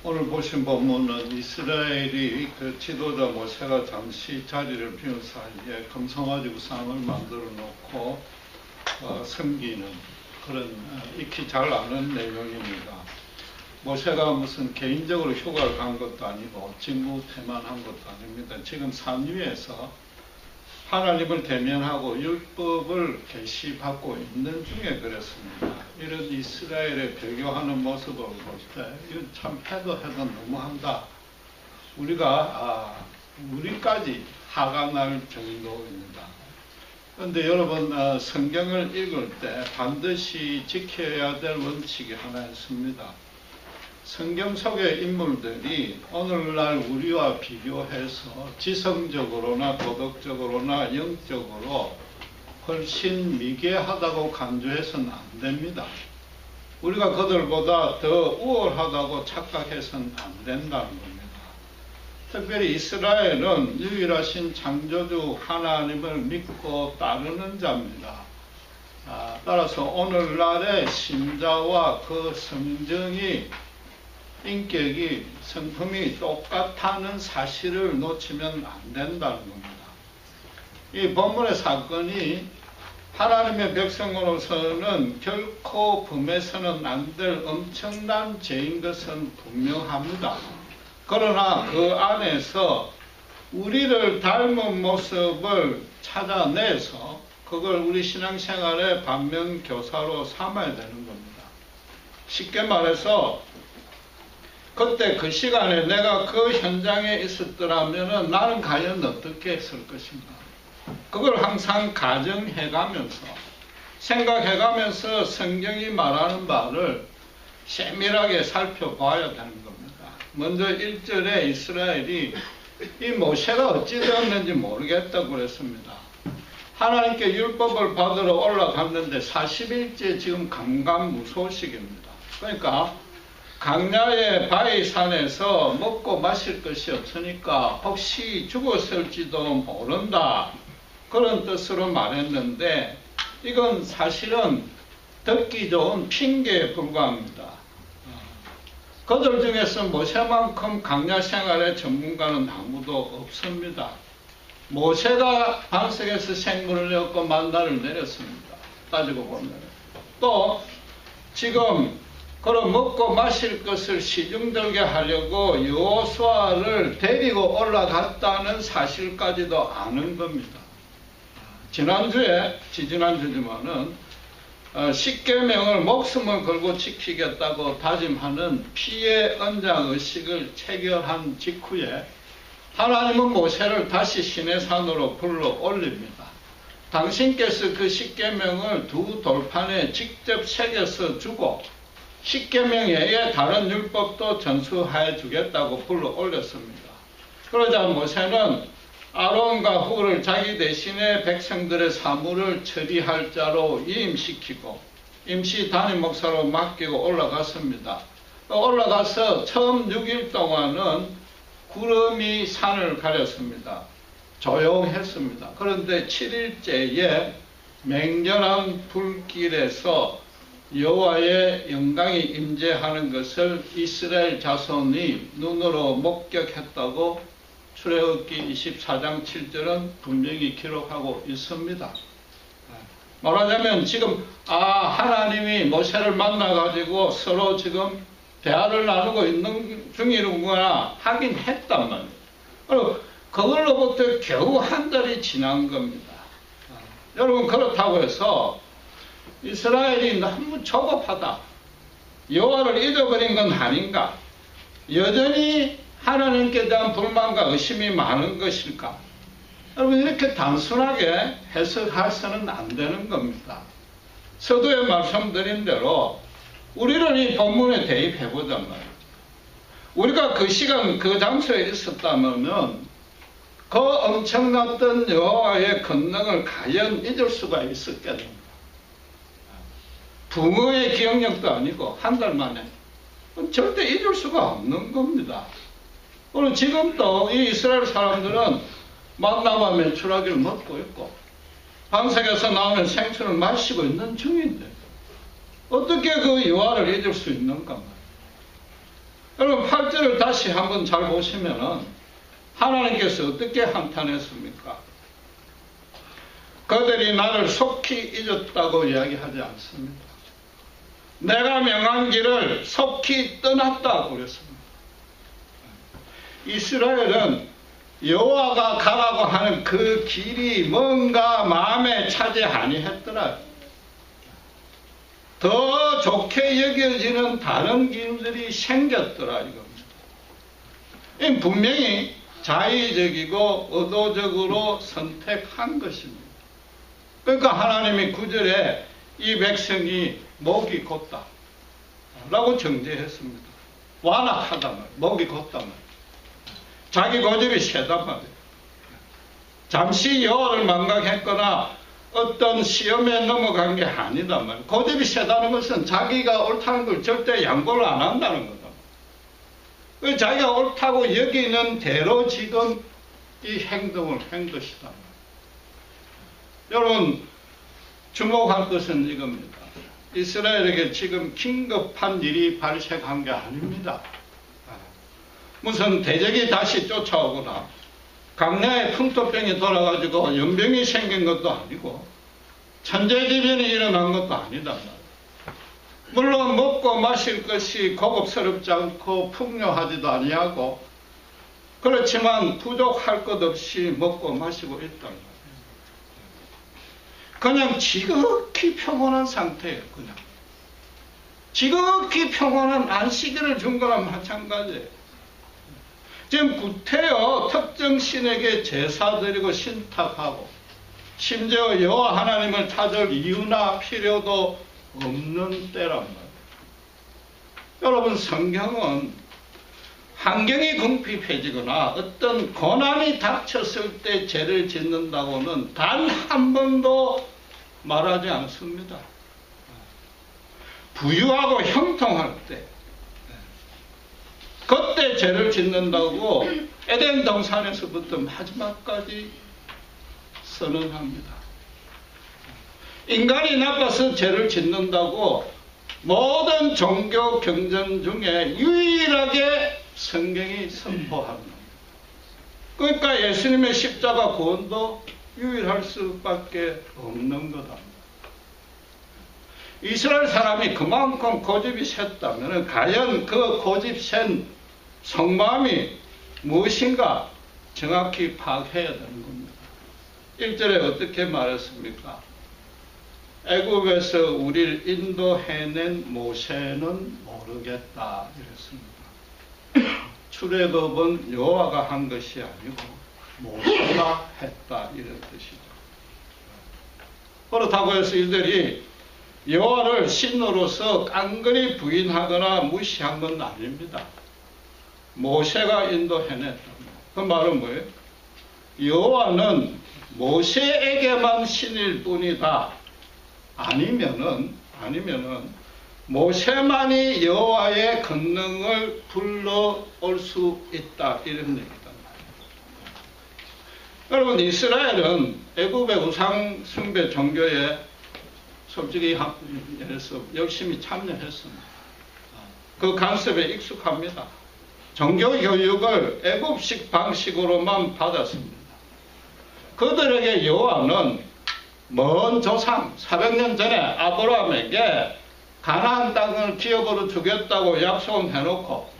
오늘 보신 본문은 이스라엘이 그 지도자 모세가 잠시 자리를 비운 사이에 금송아지 우상을 만들어 놓고 섬기는 그런 익히 잘 아는 내용입니다. 모세가 무슨 개인적으로 휴가를 간 것도 아니고 직무 태만한 것도 아닙니다. 지금 산 위에서 하나님을 대면하고 율법을 계시받고 있는 중에 그랬습니다. 이런 이스라엘의 배교하는 모습을 볼 때 이건 참 해도 너무한다. 우리까지 화가 날 정도입니다. 그런데 여러분 성경을 읽을 때 반드시 지켜야 될 원칙이 하나 있습니다. 성경 속의 인물들이 오늘날 우리와 비교해서 지성적으로나 도덕적으로나 영적으로 훨씬 미개하다고 간주해서는 안 됩니다. 우리가 그들보다 더 우월하다고 착각해서는 안 된다는 겁니다. 특별히 이스라엘은 유일하신 창조주 하나님을 믿고 따르는 자입니다. 따라서 오늘날의 신자와 그 성정이 인격이 성품이 똑같다는 사실을 놓치면 안 된다는 겁니다. 이 본문의 사건이 하나님의 백성으로서는 결코 범해서는 안 될 엄청난 죄인 것은 분명합니다. 그러나 그 안에서 우리를 닮은 모습을 찾아내서 그걸 우리 신앙생활의 반면교사로 삼아야 되는 겁니다. 쉽게 말해서 그때 그 시간에 내가 그 현장에 있었더라면 나는 과연 어떻게 했을 것인가. 그걸 항상 가정해가면서 생각해가면서 성경이 말하는 바를 세밀하게 살펴봐야 되는 겁니다. 먼저 1절에 이스라엘이 이 모세가 어찌 되었는지 모르겠다고 그랬습니다. 하나님께 율법을 받으러 올라갔는데 40일째 지금 감감무소식입니다. 그러니까 강야의 바위산에서 먹고 마실 것이 없으니까 혹시 죽었을지도 모른다. 그런 뜻으로 말했는데 이건 사실은 듣기 좋은 핑계에 불과합니다. 그들 중에서 모세만큼 강야 생활의 전문가는 아무도 없습니다. 모세가 반석에서 생물을 내었고 만나를 내렸습니다. 따지고 보면 또 지금 그럼 먹고 마실 것을 시중들게 하려고 여호수아를 데리고 올라갔다는 사실까지도 아는 겁니다. 지지난주지만은 십계명을 목숨을 걸고 지키겠다고 다짐하는 피의 언약 의식을 체결한 직후에 하나님은 모세를 다시 시내산으로 불러 올립니다. 당신께서 그 십계명을 두 돌판에 직접 새겨서 주고 십계명 외에 다른 율법도 전수해 주겠다고 불러 올렸습니다. 그러자 모세는 아론과 훌을 자기 대신에 백성들의 사물을 처리할 자로 임시키고 임시 담임 목사로 맡기고 올라갔습니다. 올라가서 처음 6일 동안은 구름이 산을 가렸습니다. 조용했습니다. 그런데 7일째에 맹렬한 불길에서 여호와의 영광이 임재하는 것을 이스라엘 자손이 눈으로 목격했다고 출애굽기 24장 7절은 분명히 기록하고 있습니다. 말하자면 지금 하나님이 모세를 만나가지고 서로 지금 대화를 나누고 있는 중이구나 하긴 했단 말이에요. 그리고 그걸로부터 겨우 한 달이 지난 겁니다. 여러분 그렇다고 해서 이스라엘이 너무 조급하다. 여호와를 잊어버린 건 아닌가? 여전히 하나님께 대한 불만과 의심이 많은 것일까? 여러분 이렇게 단순하게 해석해서는 안 되는 겁니다. 서두에 말씀드린 대로 우리를 이 본문에 대입해보잔 말이에요. 우리가 그 시간 그 장소에 있었다면 그 엄청났던 여호와의 권능을 과연 잊을 수가 있었겠는가? 붕어의 기억력도 아니고 한 달 만에 절대 잊을 수가 없는 겁니다. 그리고 지금도 이 이스라엘 사람들은 만나와 메추라기를 먹고 있고 반석에서 나오는 생수를 마시고 있는 중인데 어떻게 그 여호와를 잊을 수 있는가 말이에요. 여러분 8절을 다시 한번 잘 보시면은 하나님께서 어떻게 한탄했습니까? 그들이 나를 속히 잊었다고 이야기하지 않습니다. 내가 명한 길을 속히 떠났다고 그랬습니다. 이스라엘은 여호와가 가라고 하는 그 길이 뭔가 마음에 차지 아니했더라. 더 좋게 여겨지는 다른 길들이 생겼더라 이겁니다. 분명히 자의적이고 의도적으로 선택한 것입니다. 그러니까 하나님이 9절에 이 백성이 목이 곧다 라고 정죄했습니다. 완악하단 말이에요. 목이 곧단 말이에요. 자기 고집이 세단 말이에요. 잠시 여호와를 망각했거나 어떤 시험에 넘어간 게 아니단 말이에요. 고집이 세다는 것은 자기가 옳다는 걸 절대 양보를 안 한다는 거다. 자기가 옳다고 여기는 대로 지금 이 행동을 한 것이다. 여러분 주목할 것은 이겁니다. 이스라엘에게 지금 긴급한 일이 발생한 게 아닙니다. 무슨 대적이 다시 쫓아오거나 강야에 풍토병이 돌아가지고 연병이 생긴 것도 아니고 천재지변이 일어난 것도 아니다. 물론 먹고 마실 것이 고급스럽지 않고 풍요하지도 아니하고 그렇지만 부족할 것 없이 먹고 마시고 있단 말이에요. 그냥 지극히 평온한 상태예요. 그냥 지극히 평온한 안식일을 준 거랑 마찬가지예요. 지금 구태여 특정 신에게 제사 드리고 신탁하고 심지어 여호와 하나님을 찾을 이유나 필요도 없는 때란 말이에요. 여러분 성경은 환경이 궁핍해지거나 어떤 고난이 닥쳤을 때 죄를 짓는다고는 단 한 번도 말하지 않습니다. 부유하고 형통할 때 그때 죄를 짓는다고 에덴 동산에서부터 마지막까지 선언합니다. 인간이 나빠서 죄를 짓는다고 모든 종교 경전 중에 유일하게 성경이 선포합니다. 그러니까 예수님의 십자가 구원도 유일할 수밖에 없는 거다. 이스라엘 사람이 그만큼 고집이 셌다면 과연 그 고집센 속마음이 무엇인가 정확히 파악해야 되는 겁니다. 1절에 어떻게 말했습니까? 애굽에서 우리를 인도해낸 모세는 모르겠다 이랬습니다. 출애굽은 여호와가 한 것이 아니고 모세가 했다 이런 뜻이죠. 그렇다고 해서 이들이 여호와를 신으로서 깡그리 부인하거나 무시한 건 아닙니다. 모세가 인도해냈다. 그 말은 뭐예요? 여호와는 모세에게만 신일 뿐이다. 아니면은 모세만이 여호와의 권능을 불러올 수 있다 이런 얘기다. 여러분 이스라엘은 애굽의 우상 숭배 종교에 솔직히 예서 열심히 참여했습니다. 그 간섭에 익숙합니다. 종교 교육을 애굽식 방식으로만 받았습니다. 그들에게 여호와는 먼 조상 400년 전에 아브라함에게 가나안 땅을 기업으로 주겠다고 약속을 해놓고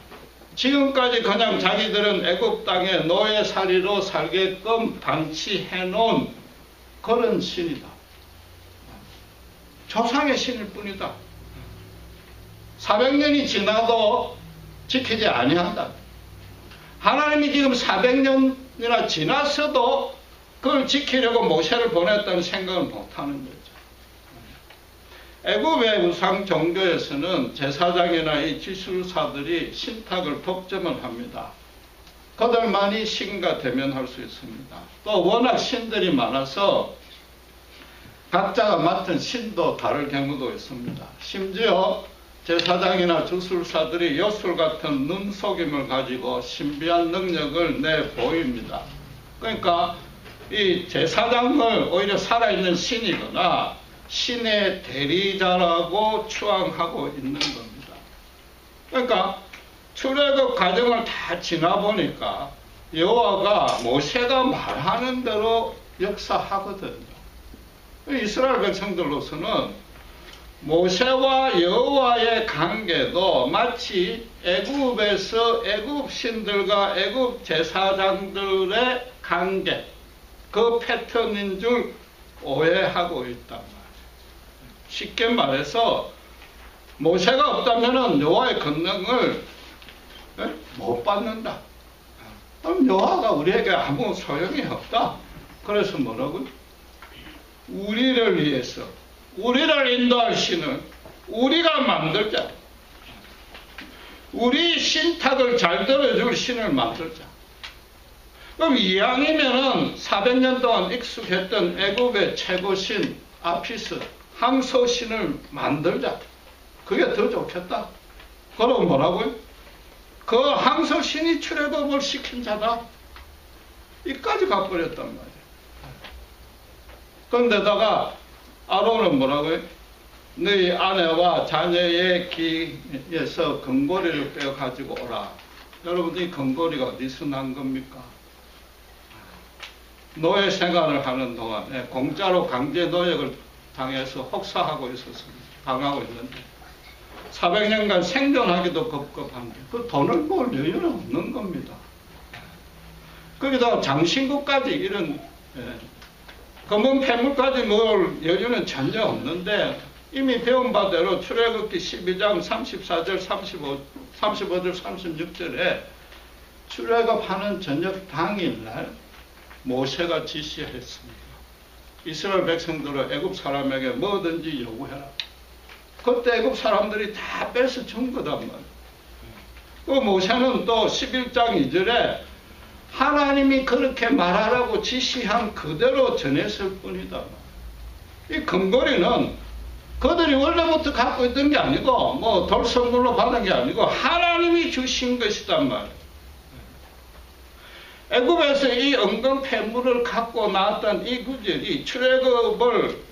지금까지 그냥 자기들은 애굽 땅에 노예살이로 살게끔 방치해놓은 그런 신이다. 조상의 신일 뿐이다. 400년이 지나도 지키지 아니한다. 하나님이 지금 400년이나 지났어도 그걸 지키려고 모세를 보냈다는 생각을 못하는 거죠. 애굽의 우상 종교에서는 제사장이나 이 지술사들이 신탁을 독점을 합니다. 그들만이 신과 대면할 수 있습니다. 또 워낙 신들이 많아서 각자가 맡은 신도 다를 경우도 있습니다. 심지어 제사장이나 주술사들이 요술 같은 눈속임을 가지고 신비한 능력을 내보입니다. 그러니까 이 제사장을 오히려 살아있는 신이거나 신의 대리자라고 추앙하고 있는 겁니다. 그러니까 출애굽 과정을 다 지나보니까 여호와가 모세가 말하는 대로 역사하거든요. 이스라엘 백성들로서는 모세와 여호와의 관계도 마치 애굽에서 애굽 신들과 애굽 제사장들의 관계, 그 패턴인 줄 오해하고 있단 말이에요. 쉽게 말해서 모세가 없다면 여호와의 권능을 못 받는다. 그럼 여호와가 우리에게 아무 소용이 없다. 그래서 뭐라고요? 우리를 위해서, 우리를 인도할 신을 우리가 만들자. 우리 신탁을 잘 들어줄 신을 만들자. 그럼 이왕이면은 400년 동안 익숙했던 애굽의 최고신 아피스, 항소신을 만들자. 그게 더 좋겠다. 그럼 뭐라고요? 그 항소신이 출애굽을 시킨 자다. 이까지 가버렸단 말이에요. 그런데다가 아론은 뭐라고요? 너희 아내와 자녀의 귀에서 금고리를 빼어 가지고 오라. 여러분, 이 금고리가 어디서 난 겁니까? 노예 생활을 하는 동안에 공짜로 강제 노역을 당해서 혹사하고 있었습니다. 당하고 있는데 400년간 생존하기도 급급한데 그 돈을 모을 여유는 없는 겁니다. 거기다가 장신구까지 이런 검은 폐물까지 모을 여유는 전혀 없는데 이미 배운 바대로 출애굽기 12장 34절 35절 36절에 출애굽하는 저녁 당일날 모세가 지시했습니다. 이스라엘 백성들은 애굽 사람에게 뭐든지 요구해라. 그때 애굽 사람들이 다 뺏어 준 거단 말이에요. 그 모세는 또 11장 2절에 하나님이 그렇게 말하라고 지시한 그대로 전했을 뿐이다. 이 금고리는 그들이 원래부터 갖고 있던 게 아니고 뭐 돌선물로 받은 게 아니고 하나님이 주신 것이단 말이에요. 애굽에서 이 은금 폐물을 갖고 나왔던 이 구절이 출애굽을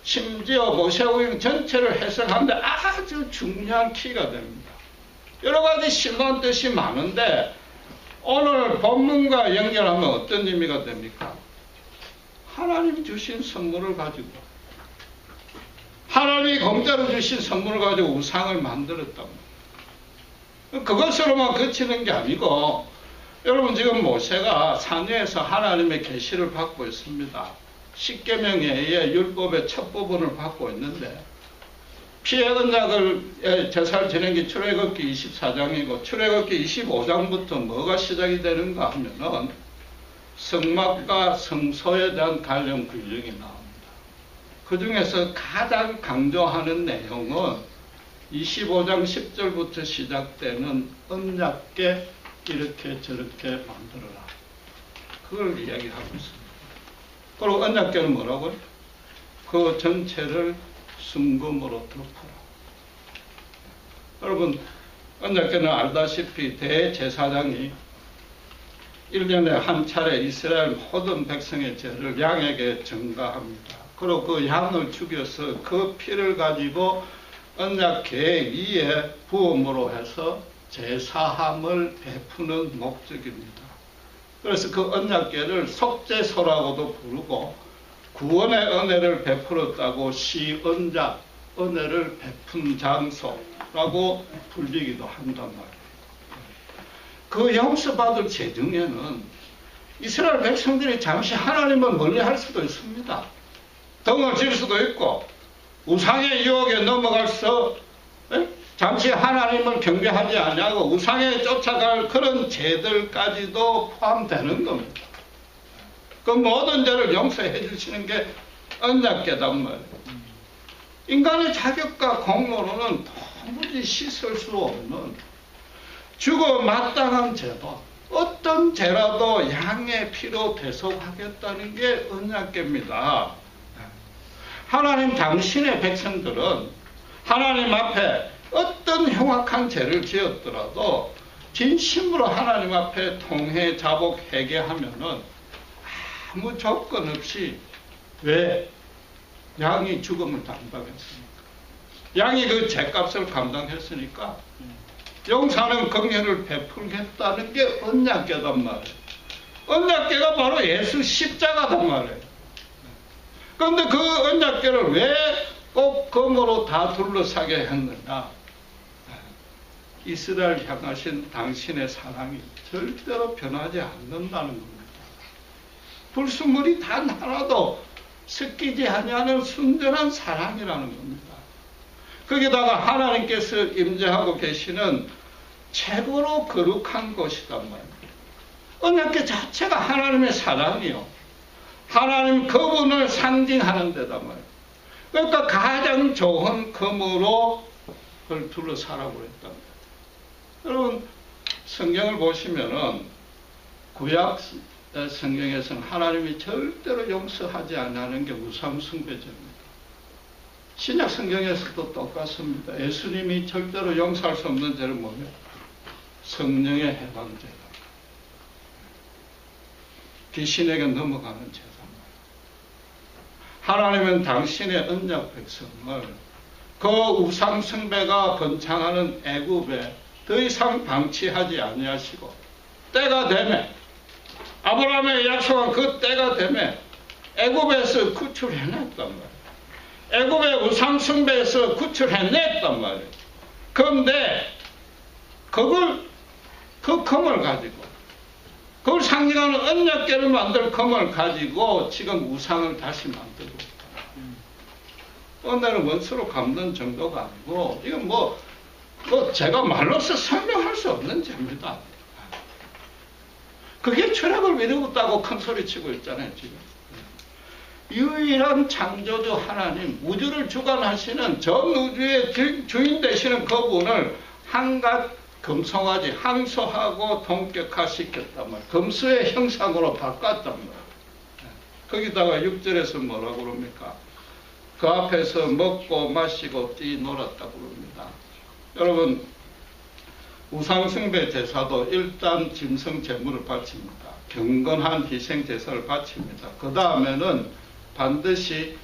심지어 모세오경 전체를 해석하는데 아주 중요한 키가 됩니다. 여러 가지 심오한 뜻이 많은데 오늘 본문과 연결하면 어떤 의미가 됩니까? 하나님 주신 선물을 가지고, 하나님이 공짜로 주신 선물을 가지고 우상을 만들었단 말이에요. 그것으로만 그치는 게 아니고 여러분, 지금 모세가 산 위에서 하나님의 계시를 받고 있습니다. 십계명에 의해 율법의 첫 부분을 받고 있는데 피의 언약을 제사를 지낸 게 출애굽기 24장이고 출애굽기 25장부터 뭐가 시작이 되는가 하면은 성막과 성소에 대한 관련 규정이 나옵니다. 그 중에서 가장 강조하는 내용은 25장 10절부터 시작되는 언약궤 이렇게 저렇게 만들어라. 그걸 이야기하고 있습니다. 그리고 언약궤는 뭐라고요? 그 전체를 순금으로 덮어라. 여러분, 언약궤는 알다시피 대제사장이 1년에 한 차례 이스라엘 모든 백성의 죄를 양에게 전가합니다. 그리고 그 양을 죽여서 그 피를 가지고 언약궤 위에 부음으로 해서 제사함을 베푸는 목적입니다. 그래서 그 언약궤를 속죄소라고도 부르고 구원의 은혜를 베풀었다고 시언자, 은혜를 베푼 장소라고 불리기도 한단 말이에요. 그 용서받을 죄 중에는 이스라엘 백성들이 잠시 하나님을 멀리할 수도 있습니다. 덩을 질 수도 있고 우상의 유혹에 넘어가서 잠시 하나님을 경배하지 아니하고 우상에 쫓아갈 그런 죄들까지도 포함되는 겁니다. 그 모든 죄를 용서해 주시는 게 언약궤단 말이에요. 인간의 자격과 공로로는 도무지 씻을 수 없는 죽어 마땅한 죄도 어떤 죄라도 양의 피로 대속하겠다는 게 언약궤입니다. 하나님 당신의 백성들은 하나님 앞에 어떤 흉악한 죄를 지었더라도 진심으로 하나님 앞에 통회, 자복, 회개하면은 아무 조건 없이 왜? 양이 죽음을 담당했으니까. 양이 그 죄값을 감당했으니까 용서하는 긍휼을 베풀겠다는 게 언약궤단 말이에요. 언약궤가 바로 예수 십자가단 말이에요. 그런데 그 언약궤를 왜 꼭 검으로 다 둘러싸게 했느냐? 이스라엘 향하신 당신의 사랑이 절대로 변하지 않는다는 겁니다. 불순물이 단 하나도 섞이지 아니하는 순전한 사랑이라는 겁니다. 거기다가 하나님께서 임재하고 계시는 최고로 거룩한 곳이단 말이에요. 언약궤 자체가 하나님의 사랑이요, 하나님 그분을 상징하는 데단 말이에요. 그러니까 가장 좋은 검으로 그걸 둘러싸라고 했단 말이에요. 여러분, 성경을 보시면은 구약 성경에서는 하나님이 절대로 용서하지 않는 게 우상숭배죄입니다. 신약 성경에서도 똑같습니다. 예수님이 절대로 용서할 수 없는 죄를 뭐냐? 성령의 해방죄다. 귀신에게 넘어가는 죄다. 하나님은 당신의 언약 백성을 그 우상 숭배가 번창하는 애굽에 더 이상 방치하지 아니하시고, 때가 되매, 아브라함의 약속한 그 때가 되매 애굽에서 구출해냈단 말이에요. 애굽의 우상 숭배에서 구출해냈단 말이에요. 그런데 그걸, 그 검을 가지고, 그걸 상징하는 언약궤를 만들 검을 가지고 지금 우상을 다시 만들고 있다. 오늘은 원수로 갚는 정도가 아니고, 이건 제가 말로서 설명할 수 없는 죄입니다. 그게 철학을 이루었다고 큰 소리 치고 있잖아요, 지금. 유일한 창조주 하나님, 우주를 주관하시는 전 우주의 주인 되시는 그분을 한갓 금송아지 항소하고 동격화시켰단 말이에요. 금수의 형상으로 바꿨단 말이에요. 거기다가 6절에서 뭐라고 그럽니까? 그 앞에서 먹고 마시고 뛰놀았다고 그럽니다. 여러분, 우상숭배 제사도 일단 짐승 제물을 바칩니다. 경건한 희생 제사를 바칩니다. 그 다음에는 반드시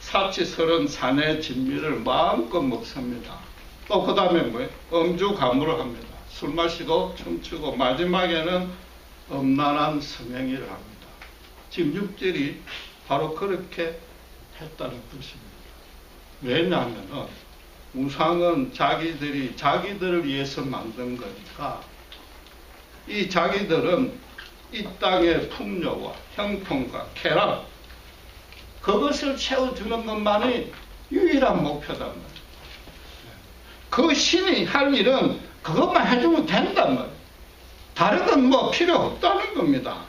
사치스러운 사내 진미를 마음껏 먹습니다. 또 그 다음에 뭐예요? 음주 가무를 합니다. 술 마시고 춤추고 마지막에는 음란한 성행위를 합니다. 지금 6절이 바로 그렇게 했다는 뜻입니다. 왜냐하면 우상은 자기들을 위해서 만든 거니까, 이 자기들은 이 땅의 풍요와 형통과 쾌락, 그것을 채워주는 것만이 유일한 목표단 말이에요. 그 신이 할 일은 그것만 해주면 된단 말이에요. 다른 건 필요 없다는 겁니다.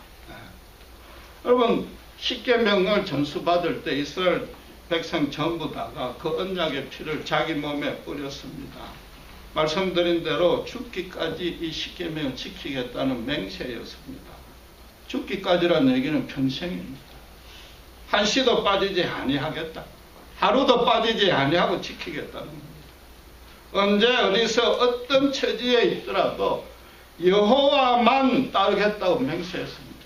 여러분, 십계명을 전수받을 때 이스라엘 백성 전부 다가 그 언약의 피를 자기 몸에 뿌렸습니다. 말씀드린 대로 죽기까지 이 십계명을 지키겠다는 맹세였습니다. 죽기까지라는 얘기는 평생입니다. 한시도 빠지지 아니하겠다. 하루도 빠지지 아니하고 지키겠다는 겁니다. 언제 어디서 어떤 처지에 있더라도 여호와만 따르겠다고 맹세했습니다.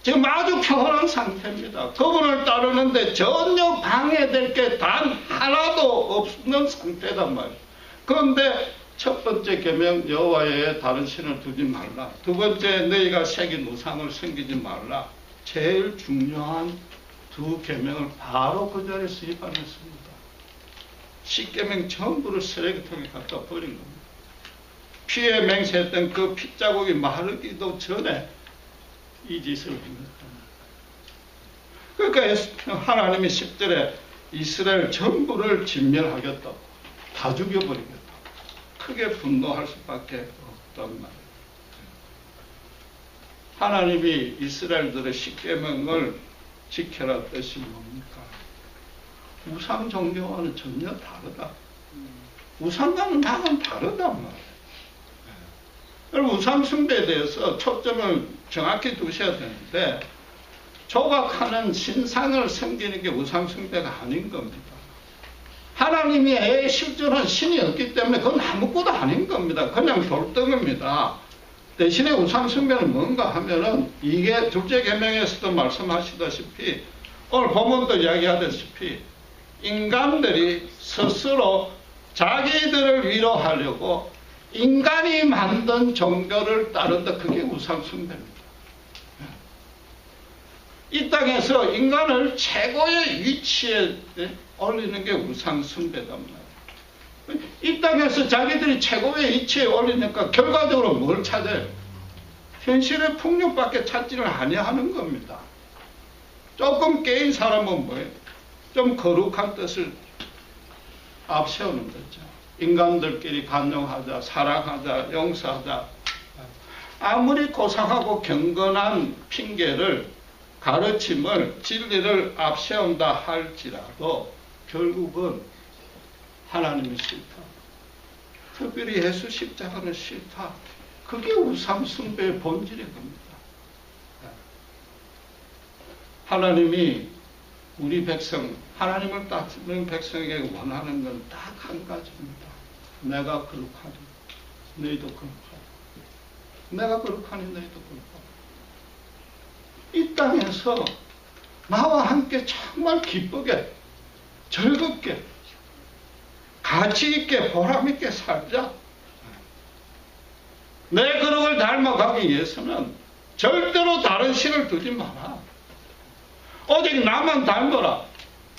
지금 아주 평온한 상태입니다. 그분을 따르는데 전혀 방해될 게 단 하나도 없는 상태단 말이에요. 그런데 첫 번째 계명 여호와의 다른 신을 두지 말라. 두 번째 너희가 새긴 우상을 섬기지 말라. 제일 중요한 두 계명을 바로 그 자리에서 위반했습니다. 십계명 전부를 쓰레기통에 갖다 버린 겁니다. 피에 맹세했던 그 핏자국이 마르기도 전에 이 짓을 행했다. 그러니까 하나님이 10절에 이스라엘 전부를 진멸하겠다고, 다 죽여버리겠다고 크게 분노할 수밖에 없단 말이에요. 하나님이 이스라엘들의 십계명을 지켜라 뜻이 뭡니까? 우상 종교와는 전혀 다르다. 우상과는 다르단 말이에요. 여러분, 우상 숭배에 대해서 초점을 정확히 두셔야 되는데, 조각하는 신상을 섬기는 게 우상 숭배가 아닌 겁니다. 하나님이 실존한 신이 없기 때문에 그건 아무것도 아닌 겁니다. 그냥 돌덩입니다. 대신에 우상 숭배는 뭔가 하면은, 이게 둘째 계명에서도 말씀하시다시피, 오늘 본문도 이야기하다시피 인간들이 스스로 자기들을 위로하려고 인간이 만든 종교를 따른다. 그게 우상숭배입니다. 이 땅에서 인간을 최고의 위치에 올리는 게 우상숭배다. 이 땅에서 자기들이 최고의 위치에 올리니까 결과적으로 뭘 찾아요? 현실의 풍요밖에 찾지를 아니하는 겁니다. 조금 깨인 사람은 뭐예요? 좀 거룩한 뜻을 앞세우는 거죠. 인간들끼리 간용하자, 사랑하자, 용서하자. 아무리 고상하고 경건한 핑계를, 가르침을, 진리를 앞세운다 할지라도 결국은 하나님이 싫다. 특별히 예수 십자가는 싫다. 그게 우상숭배의 본질인 겁니다. 하나님이 우리 백성, 하나님을 따르는 백성에게 원하는 건 딱 한 가지입니다. 내가 거룩하니 너희도 거룩하라. 내가 거룩하니 너희도 거룩하라. 이 땅에서 나와 함께 정말 기쁘게, 즐겁게, 가치 있게, 보람 있게 살자. 내 거룩을 닮아가기 위해서는 절대로 다른 신을 두지 마라. 오직 나만 닮아라.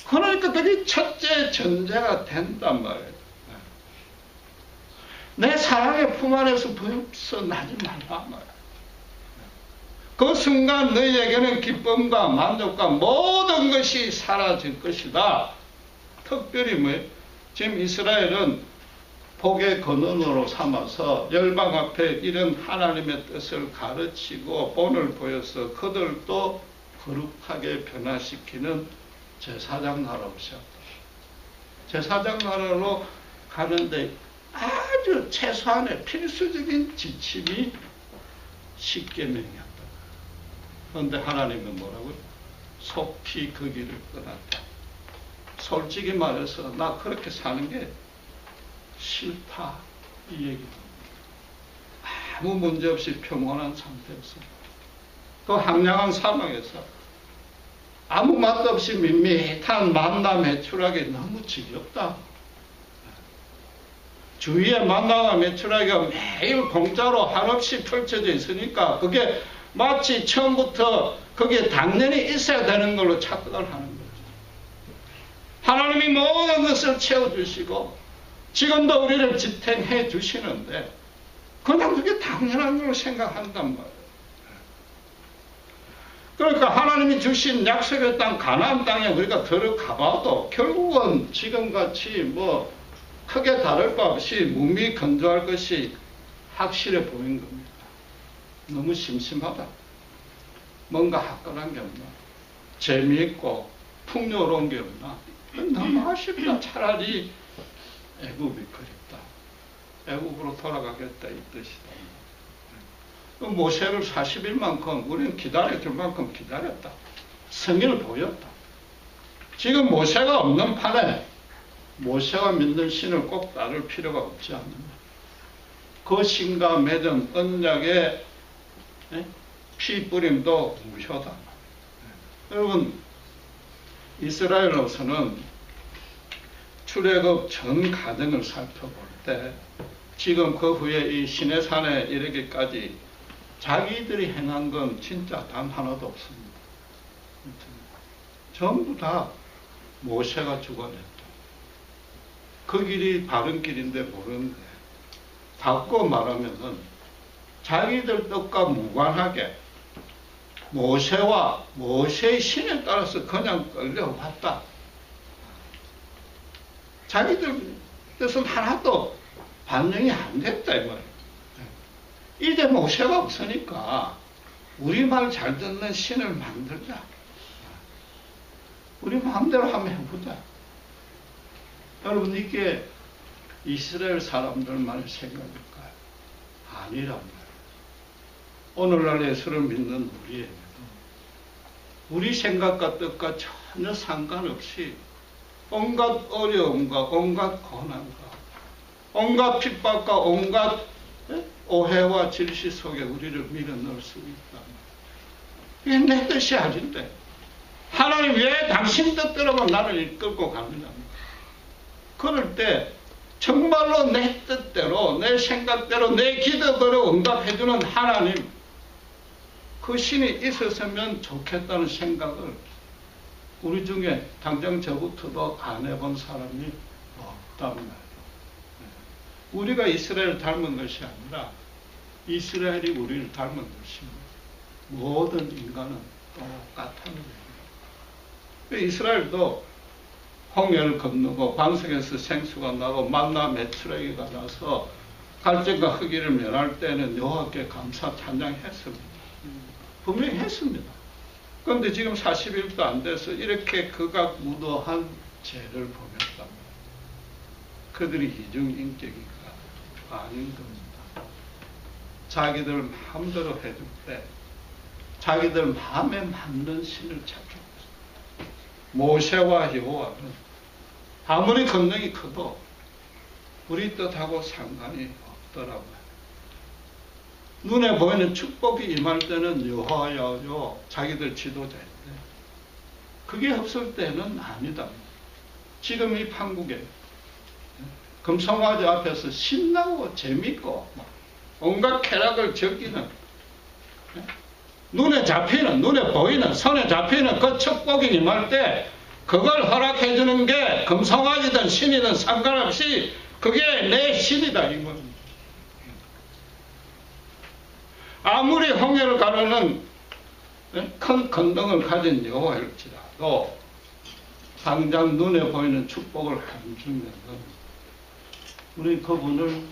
그러니까 그게 첫째 전제가 된단 말이에요. 내 사랑의 품 안에서 벗어나지 말라 말이에요. 그 순간 너희에게는 기쁨과 만족과 모든 것이 사라질 것이다. 특별히 뭐예요? 지금 이스라엘은 복의 근원으로 삼아서 열방 앞에 이런 하나님의 뜻을 가르치고 본을 보여서 그들도 거룩하게 변화시키는 제사장 나라로 시작합니다. 제사장 나라로 가는데 아주 최소한의 필수적인 지침이 십계명이었다. 그런데 하나님은 뭐라고요? 속히 그 길을 떠났다. 솔직히 말해서 나 그렇게 사는 게 싫다. 이 얘기입니다. 아무 문제 없이 평온한 상태에서 그 황량한 사막에서 아무 맛도 없이 밋밋한 만나 매출하기 너무 지겹다. 주위에 만나와 매출하기가 매일 공짜로 한없이 펼쳐져 있으니까 그게 마치 처음부터 그게 당연히 있어야 되는 걸로 착각을 하는 거죠. 하나님이 모든 것을 채워주시고 지금도 우리를 지탱해 주시는데 그냥 그게 당연한 걸로 생각한단 말이에요. 그러니까 하나님이 주신 약속의 땅 가나안 땅에 우리가 들어가봐도 결국은 지금같이 뭐 크게 다를 바 없이 몸이 건조할 것이 확실해 보이는 겁니다. 너무 심심하다. 뭔가 화끈한 게 없나? 재미있고 풍요로운 게 없나? 너무 아쉽다. 차라리 애굽이 그립다. 애굽으로 돌아가겠다 이 뜻이다. 모세를 40일만큼 우리는 기다려줄 만큼 기다렸다. 성의를 보였다. 지금 모세가 없는 판에 모세가 믿는 신을 꼭 따를 필요가 없지 않느냐. 그 신과 맺은 언약의 피 뿌림도 무효다. 여러분, 이스라엘로서는 출애굽 전 과정을 살펴볼 때 지금 그 후에 이 시내산에 이르기까지 자기들이 행한 건 진짜 단 하나도 없습니다. 전부 다 모세가 주관했다. 그 길이 바른 길인데 모르는데 바꿔 말하면은 자기들 뜻과 무관하게 모세와 모세의 신에 따라서 그냥 끌려왔다. 자기들 뜻은 하나도 반영이 안 됐다 이 말이에요. 이제 모세가 없으니까 우리 말 잘 듣는 신을 만들자. 우리 마음대로 한번 해보자. 여러분 이게 이스라엘 사람들만의 생각일까요? 아니란 말이에요. 오늘날 예수를 믿는 우리에게도 우리 생각과 뜻과 전혀 상관없이 온갖 어려움과 온갖 고난과 온갖 핍박과 온갖 오해와 질시 속에 우리를 밀어넣을 수 있다. 이게 내 뜻이 아닌데 하나님 왜 당신 뜻대로만 나를 이끌고 가느냐. 그럴 때 정말로 내 뜻대로, 내 생각대로, 내 기도대로 응답해주는 하나님, 그 신이 있었으면 좋겠다는 생각을 우리 중에 당장 저부터도 안 해본 사람이 없단 말이에요. 우리가 이스라엘을 닮은 것이 아니라 이스라엘이 우리를 닮은 것입니다. 모든 인간은 똑같다는 거예요. 이스라엘도 홍해를 건너고 반석에서 생수가 나고 만나 메추라기가 나서 갈증과 흑기를 멸할 때는 여호와께 감사 찬양했습니다. 분명히 했습니다. 그런데 지금 40일도 안 돼서 이렇게 극악무도한 죄를 범했단 말이에요. 그들이 이중인격이가 아닌 겁니다. 자기들 마음대로 해줄 때 자기들 마음에 맞는 신을 찾죠. 모세와 여호와는 아무리 권능이 커도 우리 뜻하고 상관이 없더라고요. 눈에 보이는 축복이 임할 때는 여호와여 자기들 지도자인데 그게 없을 때는 아니다. 지금 이 판국에 금성화재 앞에서 신나고 재밌고 온갖 쾌락을 즐기는 눈에 잡히는, 눈에 보이는, 손에 잡히는 그 축복이 임할 때 그걸 허락해 주는 게 금성화재든 신이든 상관없이 그게 내 신이다 이 말입니다. 아무리 홍해를 가르는 큰 권능을 가진 여호와일지라도 당장 눈에 보이는 축복을 안 주면 우리 그분을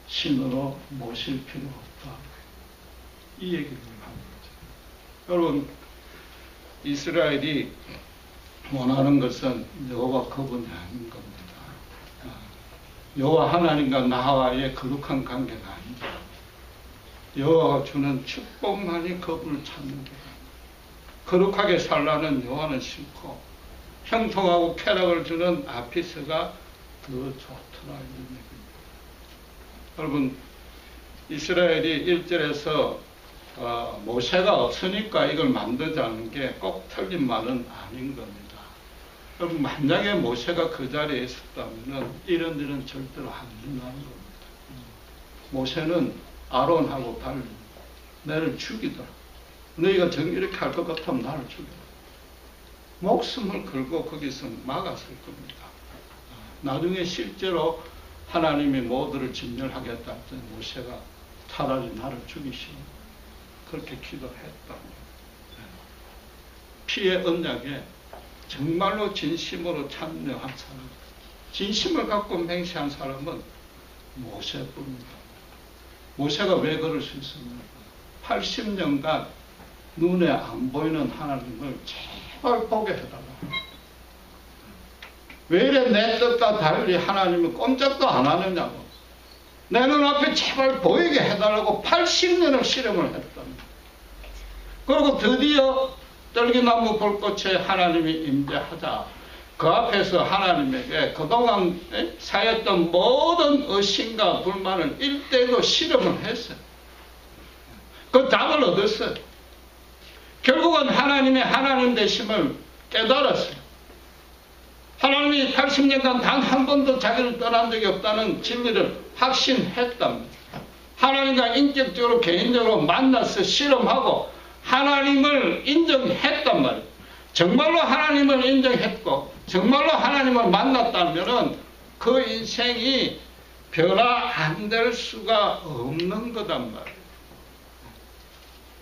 신으로 모실 필요 없다. 이 얘기를 하는 거죠. 여러분, 이스라엘이 원하는 것은 여호와 그분이 아닌 겁니다. 여호와 하나님과 나와의 거룩한 관계가 아니다. 여호와가 주는 축복만이 그분을 찾는 게 거룩하게 살라는 여호와는 싫고 형통하고 쾌락을 주는 아피스가 더 좋더라 이런 얘기입니다. 여러분, 이스라엘이 1절에서 모세가 없으니까 이걸 만들자는 게 꼭 틀린 말은 아닌 겁니다. 여러분, 만약에 모세가 그 자리에 있었다면 이런 일은 절대로 안 일어나는 겁니다. 모세는 아론하고 달리 나를 죽이더라. 너희가 이렇게 할 것 같으면 나를 죽이라. 목숨을 걸고 거기서 막았을 겁니다. 나중에 실제로 하나님이 모두를 진멸하겠다 했더니 모세가 차라리 나를 죽이시오. 그렇게 기도했다. 피의 언약에 정말로 진심으로 참여한 사람, 진심을 갖고 맹세한 사람은 모세뿐입니다. 모세가 왜 그럴 수 있습니까? 80년간 눈에 안 보이는 하나님을 제발 보게 해달라. 왜 이래 내 뜻과 달리 하나님은 꼼짝도 안 하느냐고. 내 눈앞에 제발 보이게 해달라고 80년을 실험을 했답니다. 그리고 드디어 떨기나무 불꽃에 하나님이 임재하자 그 앞에서 하나님에게 그동안 쌓였던 모든 의심과 불만을 일대일로 실험을 했어요. 그 답을 얻었어요. 결국은 하나님의 하나님 되심을 깨달았어요. 하나님이 80년간 단 한 번도 자기를 떠난 적이 없다는 진리를 확신했답니다. 하나님과 인격적으로 개인적으로 만나서 실험하고 하나님을 인정했단 말이에요. 정말로 하나님을 인정했고 정말로 하나님을 만났다면 그 인생이 변화 안 될 수가 없는 거단 말이에요.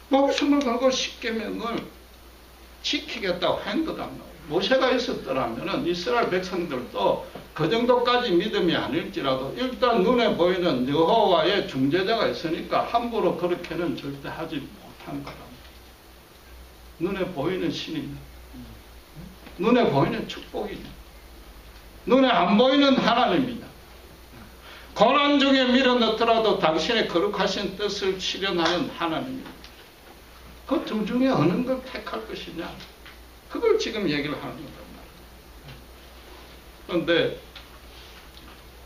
목숨을 걸고 십계명을 지키겠다고 한 거단 말이에요. 모세가 있었더라면 이스라엘 백성들도 그 정도까지 믿음이 아닐지라도 일단 눈에 보이는 여호와의 중재자가 있으니까 함부로 그렇게는 절대 하지 못한 거다. 눈에 보이는 신입니다. 눈에 보이는 축복입니다. 눈에 안 보이는 하나님입니다. 고난 중에 밀어넣더라도 당신의 거룩하신 뜻을 실현하는 하나님입니다. 그 둘 중에 어느 걸 택할 것이냐, 그걸 지금 얘기를 하는 거란 말이에요. 그런데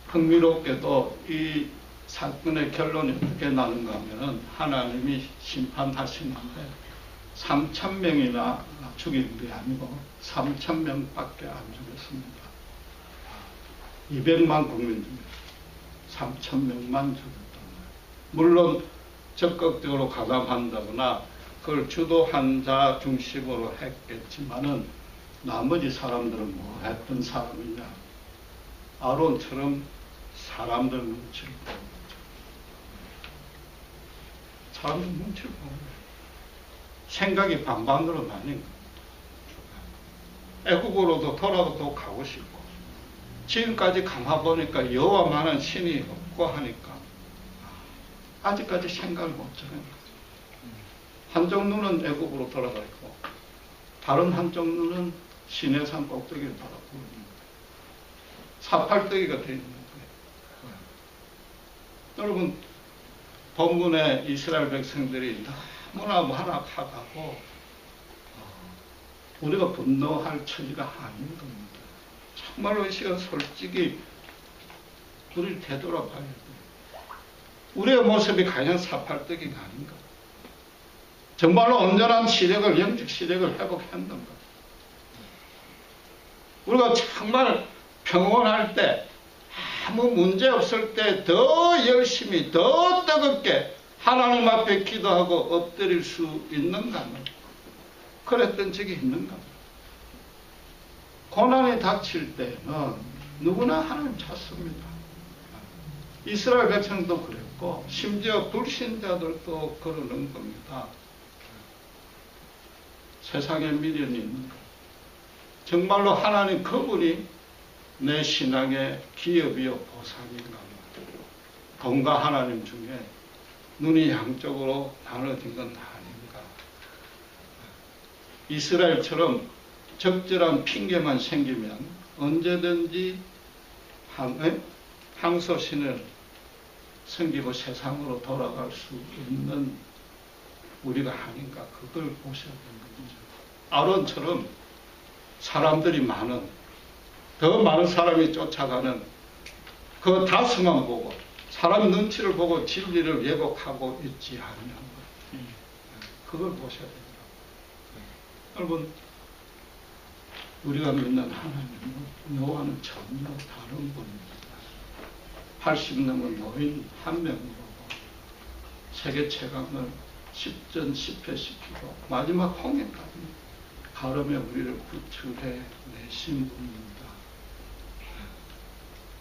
흥미롭게도 이 사건의 결론이 어떻게 나는가 하면 하나님이 심판하시는데 3,000명이나 죽인 게 아니고 3,000명밖에 안 죽였습니다. 200만 국민 중에 3,000명만 죽였단 말이에요. 물론 적극적으로 가담한다거나 그걸 주도한 자 중심으로 했겠지만은 나머지 사람들은 뭐 했던 사람이냐. 아론처럼 사람들 눈치를 보는 거죠. 사람들 눈치를 보는 거예요. 생각이 반반으로 나뉜 겁니다. 애국으로도 돌아도 가고 싶고 지금까지 가만보니까 여호와만한 신이 없고 하니까 아직까지 생각을 못 정한 거죠. 한쪽 눈은 애국으로 돌아가 있고 다른 한쪽 눈은 시내산 꼭대기를 바라보고 있는 거예요. 사팔뜨기가 되어 있는 거예요. 여러분 본문에 이스라엘 백성들이 너무나 완악하다고 우리가 분노할 처지가 아닌 겁니다. 정말로 이 시간 솔직히 우리를 되돌아봐야 돼요. 우리의 모습이 가장 사팔뜨기가 아닌가. 정말로 온전한 시력을, 영적 시력을 회복했는가. 우리가 정말 평온할 때, 아무 문제 없을 때 더 열심히, 더 뜨겁게 하나님 앞에 기도하고 엎드릴 수 있는가. 그랬던 적이 있는가. 고난이 닥칠 때는 누구나 하나님 찾습니다. 이스라엘 백성도 그랬고 심지어 불신자들도 그러는 겁니다. 세상에 미련이 있는 것. 정말로 하나님 그분이 내 신앙의 기업이요 보상인가. 돈과 하나님 중에 눈이 양쪽으로 나눠진 건 아닌가. 이스라엘처럼 적절한 핑계만 생기면 언제든지 항소신을 섬기고 세상으로 돌아갈 수 있는 우리가 아닌가. 그걸 보셔야 되는 거죠. 아론처럼 사람들이 많은, 더 많은 사람이 쫓아가는 그 다스만 보고 사람 눈치를 보고 진리를 왜곡하고 있지 않는 것. 그걸 보셔야 됩니다. 여러분 우리가 믿는 하나님은 여호와는 전혀 다른 분입니다. 80 넘은 노인 한 명으로 세계 최강을 10전 10회 시키고 마지막 홍해까지 가름에 우리를 구출해 내신 분입니다.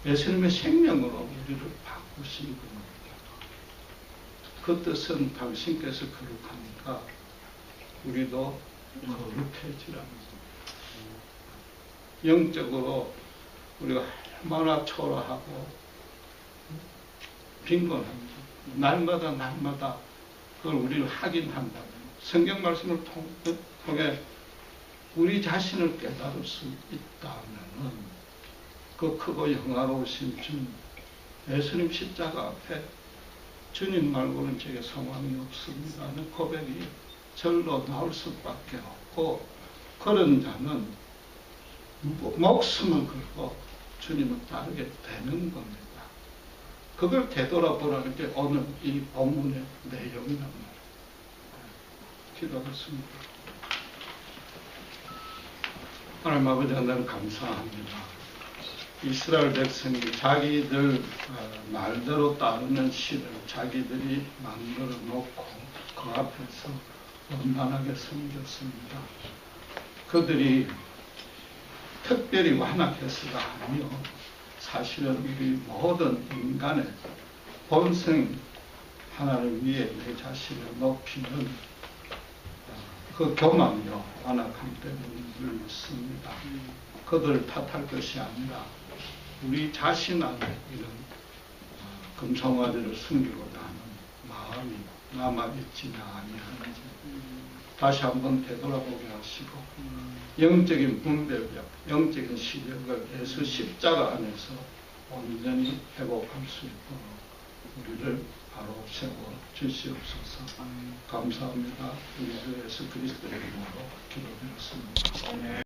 예수님의 생명으로 우리를 바꾸신 분입니다. 그 뜻은 당신께서 거룩하니까 우리도 거룩해지라는 영적으로 우리가 얼마나 초라하고 빈곤합니다. 날마다 그걸 우리를 확인한다면 성경 말씀을 통해 우리 자신을 깨달을 수 있다면 그 크고 영화로우신 주님, 예수님 십자가 앞에 주님 말고는 제게 소망이 없습니다 하는 고백이 절로 나올 수밖에 없고, 그런 자는 목숨을 걸고 주님을 따르게 되는 겁니다. 그걸 되돌아보라는 게 오늘 이 본문의 내용이란 말이에요. 기도하겠습니다. 하나님 아버지 하나님 감사합니다. 이스라엘 백성이 자기들 말대로 따르는 신을 자기들이 만들어 놓고 그 앞에서 원만하게 섬겼습니다. 그들이 특별히 완악해서가 아니요, 사실은 우리 모든 인간의 본성 하나님 위에 내 자신을 높이는 그 교만이요 완악함 때문에 있습니다. 그들을 탓할 것이 아니라 우리 자신 안에 이런 금송아지를 숨기고자 하는 마음이 남아있지는 아니하는지 다시 한번 되돌아보게 하시고 영적인 분별력, 영적인 시력을 예수 십자가 안에서 온전히 회복할 수 있도록 우리를 바로 세워 주시옵소서. 감사합니다. 우리 주 예수 그리스도의 이름으로 기도드렸습니다.